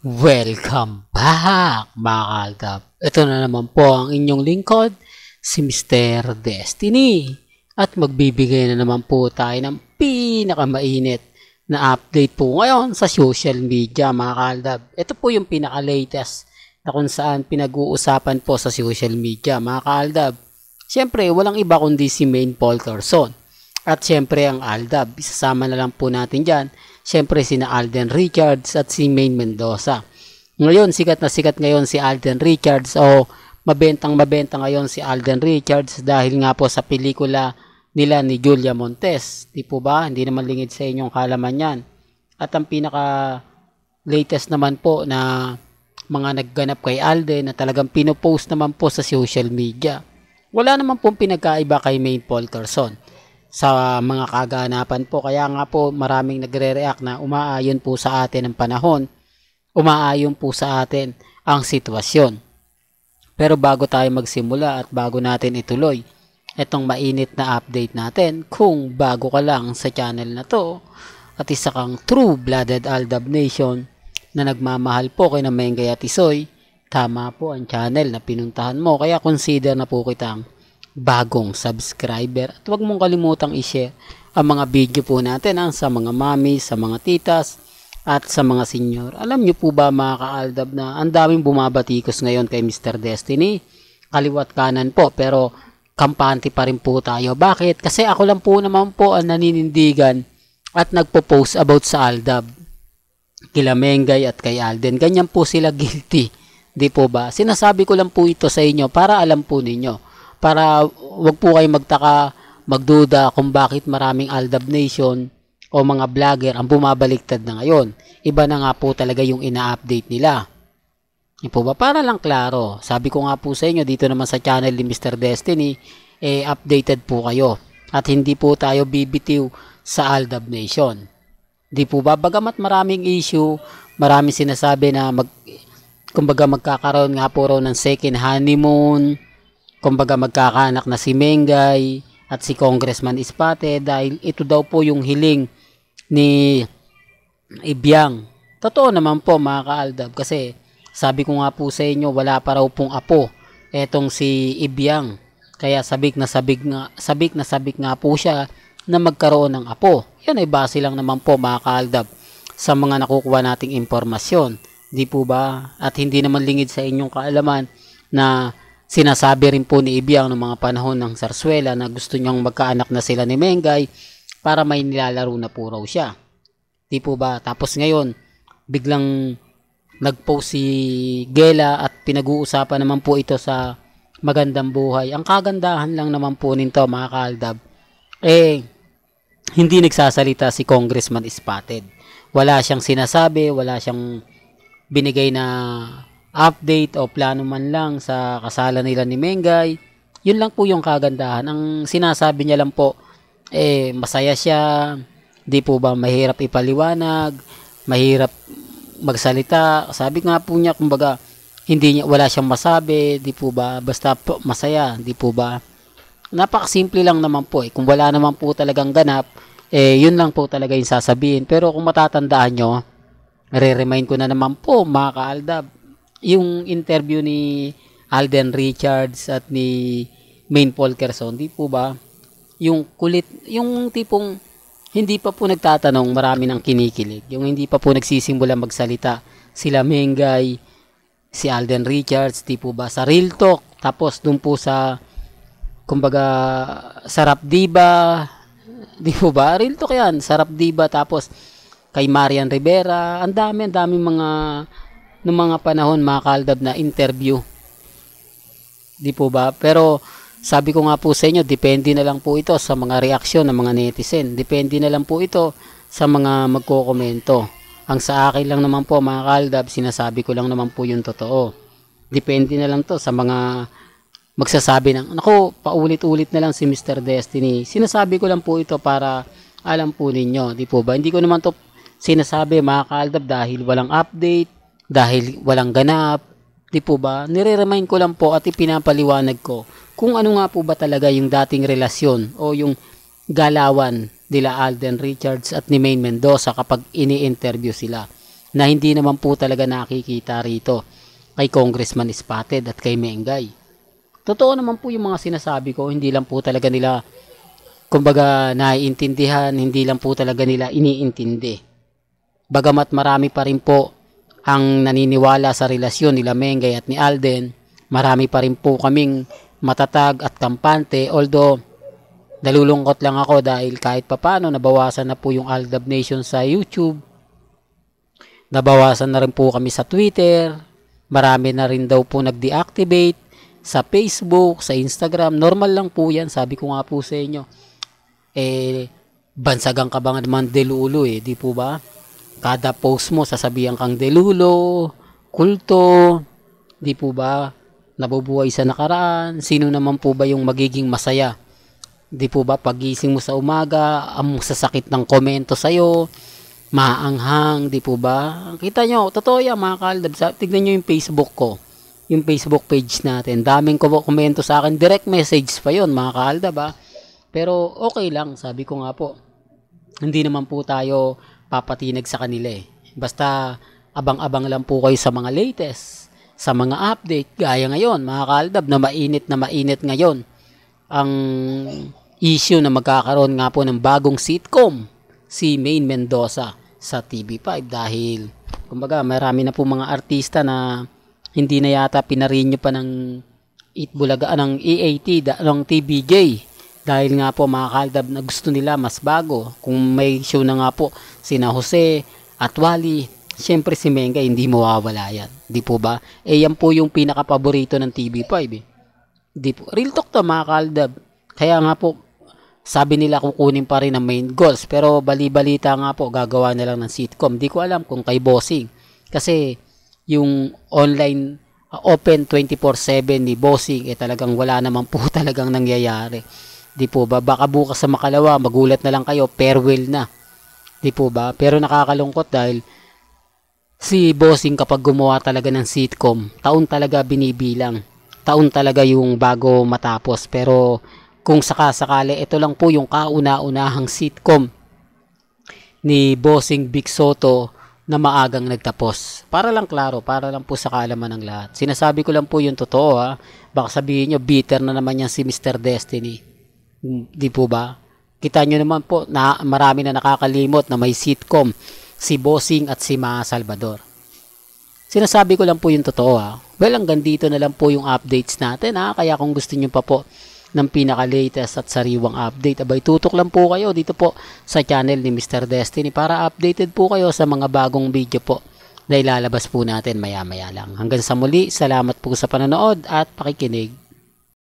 Welcome back mga kaltab. Ito na naman po ang inyong lingkod, si Mr. Destiny. At magbibigay na naman po tayo ng pinakamainit na update po ngayon sa social media mga kaltab. Ito po yung pinaka-latest na kung saan pinag-uusapan po sa social media mga kaltab. Siyempre walang iba kundi si Maine Polkerson. At siyempre ang Aldab, isasama na lang po natin dyan. Siyempre sina Alden Richards at si Maine Mendoza. Ngayon, sikat na sikat ngayon si Alden Richards o mabentang mabenta ngayon si Alden Richards dahil nga po sa pelikula nila ni Julia Montes. Di po ba? Hindi naman lingid sa inyong kalaman yan. At ang pinaka latest naman po na mga nagganap kay Alden na talagang pinopost naman po sa social media. Wala naman pong pinagkaiba kay Maine Polkerson sa mga kaganapan po. Kaya nga po maraming nagre-react na umaayon po sa atin ang panahon, umaayon po sa atin ang sitwasyon. Pero bago tayo magsimula at bago natin ituloy itong mainit na update natin, kung bago ka lang sa channel na to at isa kang true-blooded Aldab Nation na nagmamahal po kay Mengay at Isoy, tama po ang channel na pinuntahan mo. Kaya consider na po kitang bagong subscriber at huwag mong kalimutang i-share ang mga video po natin sa mga mami, sa mga titas at sa mga senior. Alam nyo po ba mga ka-Aldab na ang daming bumabatikos ngayon kay Mr. Destiny, kaliwat kanan po, pero kampante pa rin po tayo. Bakit? Kasi ako lang po naman po ang naninindigan at nagpo-post about sa Aldab kila Mengay at kay Alden. Ganyan po sila guilty, di po ba? Sinasabi ko lang po ito sa inyo para alam po ninyo, para wag po kayo magtaka, magduda kung bakit maraming Aldab Nation o mga vlogger ang bumabaliktad na ngayon. Iba na nga po talaga yung ina-update nila. Yan po ba? Para lang klaro, sabi ko nga po sa inyo dito naman sa channel ni Mr. Destiny, updated po kayo at hindi po tayo bibitiw sa Aldab Nation. Di po ba? Bagamat maraming issue, maraming sinasabi na kumbaga magkakaroon nga po raw ng second honeymoon, kumbaga magkakaanak na si Mengay at si Congressman Ispate dahil ito daw po yung hiling ni Ibiang. Totoo naman po mga ka-Aldab, kasi sabi ko nga po sa inyo wala pa raw pong apo etong si Ibiang. Kaya sabik na sabik nga po siya na magkaroon ng apo. Yan ay base lang naman po mga ka-Aldab sa mga nakukuha nating impormasyon. Di po ba? At hindi naman lingid sa inyong kaalaman na sinasabi rin po ni Ibiang noong mga panahon ng Sarsuela na gusto niyang magkaanak na sila ni Mengay para may nilalaro na po raw siya. Di po ba? Tapos ngayon, biglang nag-post si Gela at pinag-uusapan naman po ito sa Magandang Buhay. Ang kagandahan lang naman po nito mga ka-Aldab, hindi nagsasalita si Congressman Ispatted. Wala siyang sinasabi, wala siyang binigay na update o plano man lang sa kasalan nila ni Mengay. Yun lang po yung kagandahan. Ang sinasabi niya lang po, masaya siya, di po ba mahirap ipaliwanag, mahirap magsalita. Sabi nga po niya, kumbaga, wala siyang masabi, di po ba, basta po, masaya, di po ba. Napakasimple lang naman po. Kung wala naman po talagang ganap, yun lang po talaga yung sasabihin. Pero kung matatandaan nyo, re-remind ko na naman po mga ka-Aldab, yung interview ni Alden Richards at ni Maine Polkerson, di po ba? Yung kulit, yung tipong hindi pa po nagtatanong, marami nang kinikilig. Yung hindi pa po nagsisimula magsalita sila Mengay, si Alden Richards, di po ba? Sa Real Talk, tapos dun po sa kumbaga Sarap Diba, di po ba? Real Talk yan, Sarap Diba, tapos kay Marian Rivera, ang dami mga noong mga panahon mga ka-Aldab na interview. Di po ba? Pero sabi ko nga po sa inyo, depende na lang po ito sa mga reaksyon ng mga netizen. Depende na lang po ito sa mga magkokomento. Ang sa akin lang naman po mga ka-Aldab, sinasabi ko lang naman po yung totoo. Depende na lang to sa mga magsasabi ng, naku, paulit-ulit na lang si Mr. Destiny. Sinasabi ko lang po ito para alam po ninyo. Di po ba? Hindi ko naman to sinasabi mga ka-Aldab dahil walang update, dahil walang ganap, di po ba? Nire-remind ko lang po at ipinapaliwanag ko kung ano nga po ba talaga yung dating relasyon o yung galawan nila Alden Richards at ni Maine Mendoza kapag ini-interview sila. na hindi naman po talaga nakikita rito kay Congressman Spotted at kay Mengay. Totoo naman po yung mga sinasabi ko, hindi lang po talaga nila kumbaga naiintindihan, hindi lang po talaga nila iniintindi. Bagamat marami pa rin po ang naniniwala sa relasyon nila Mengay at ni Alden, marami pa rin po kaming matatag at kampante, although nalulungkot lang ako dahil kahit papano nabawasan na po yung Aldab Nation sa YouTube, nabawasan na rin po kami sa Twitter, marami na rin daw po nag-deactivate sa Facebook, sa Instagram. Normal lang po yan, sabi ko nga po sa inyo. Bansagang ka ba naman delulo di po ba? Kada post mo sasabihan kang delulo, kulto, di po ba? Nabubuhay sa nakaraan, sino naman po ba yung magiging masaya? Di po ba pagising mo sa umaga, ang sasakit ng komento sa'yo, maanghang, di po ba? Kita nyo, totoo yan mga kaaldab. Tignan nyo yung Facebook ko, yung Facebook page natin. Daming komento sa akin, direct message pa yon mga kaaldab Pero okay lang, sabi ko nga po, hindi naman po tayo papatinag sa kanila Basta abang-abang lang po kayo sa mga latest, sa mga update. Gaya ngayon, mga kaaldab, na mainit ngayon ang issue na magkakaroon nga po ng bagong sitcom, si Maine Mendoza sa TV5 dahil kumbaga marami na po mga artista na hindi na yata pinarinyo pa ng Itbulaga ng EAT, ng TBJ. Dahil nga po mga kaaldab na gusto nila mas bago. Kung may show na nga po sina Jose at Wally, syempre si Mengay hindi mawawala yan. Di po ba? Yan po yung pinaka-paborito ng TV5 Di po. Real talk to mga kaaldab. Kaya nga po, sabi nila kukunin pa rin ang main goals. Pero bali-balita nga po, gagawa na lang ng sitcom. Di ko alam kung kay Bossing. Kasi yung online open 24/7 ni Bossing talagang wala naman po talagang nangyayari. Di po ba? Baka bukas sa makalawa, magulat na lang kayo, farewell na. Di po ba? Pero nakakalungkot dahil si Bossing kapag gumawa talaga ng sitcom, taon talaga binibilang. Taon talaga yung bago matapos. Pero kung sakasakali, ito lang po yung kauna-unahang sitcom ni Bossing Big Soto na maagang nagtapos. Para lang klaro, para lang po sa kaalaman ng lahat. Sinasabi ko lang po yung totoo Baka sabihin nyo, bitter na naman yan si Mr. Destiny. Di po ba? Kita nyo naman po na marami na nakakalimot na may sitcom si Bossing at si Ma Salvador. Sinasabi ko lang po yung totoo Well, hanggang dito na lang po yung updates natin Kaya kung gusto nyo pa po ng pinaka-latest at sariwang update, abay tutok lang po kayo dito po sa channel ni Mr. Destiny para updated po kayo sa mga bagong video po na ilalabas po natin maya-maya lang. Hanggang sa muli, salamat po sa panonood at pakikinig.